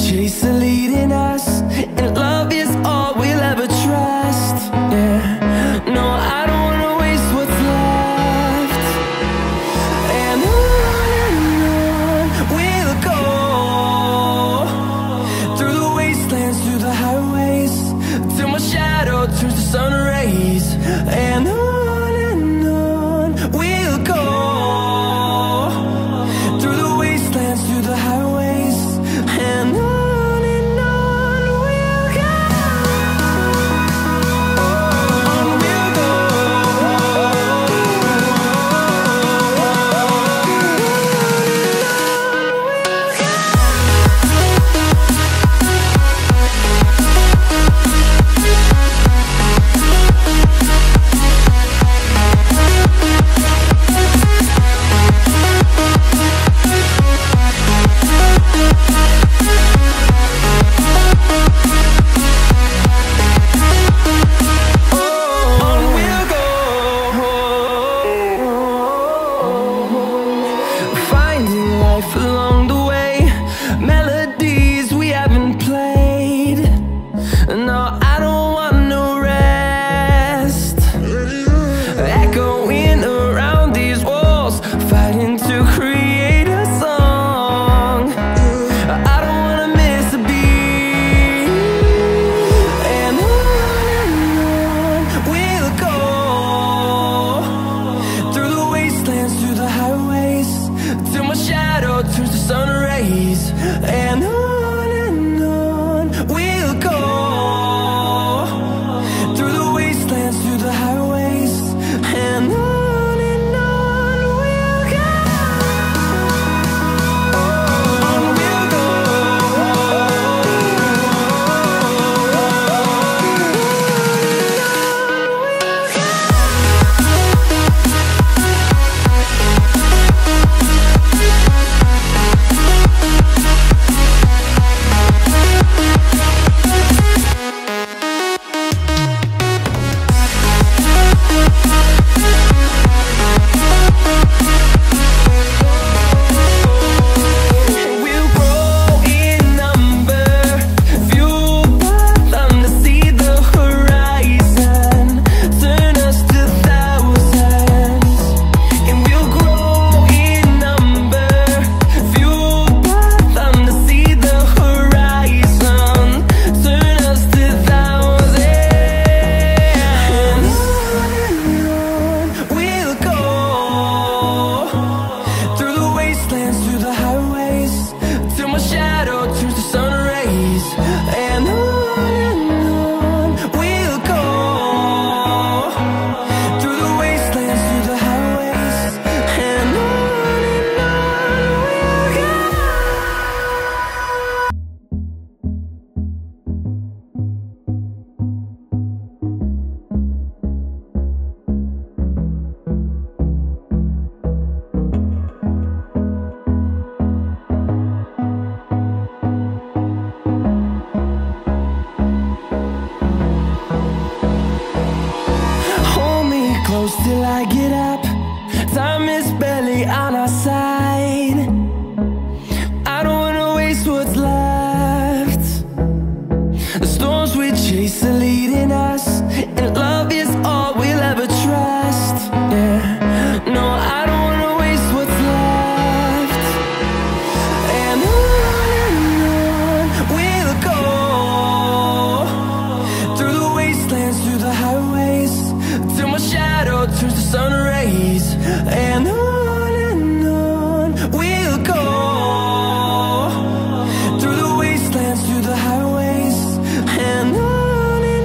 chase are leading us, and love is all we'll ever trust. Yeah, no, I don't wanna waste what's left. And on we'll go, through the wastelands, through the highways, till my shadow turns to sun rays. And on we'll go, through the wastelands, through the highways, and on we'll go. On we'll go. Till I get up, time is barely on our side. I don't wanna waste what's left. The storms we chase are leading us, and love is all we'll ever trust. Yeah, no, I don't wanna waste what's left. And on we'll go, through the wastelands, through the highways, till my shadow turns to sun rays. And on we'll go, through the wastelands, through the highways, and on.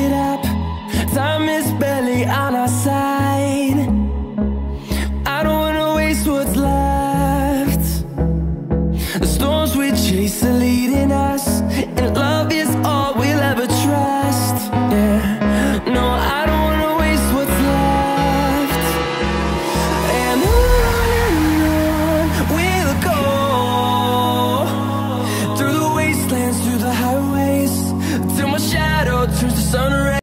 get up. Time is barely on our side.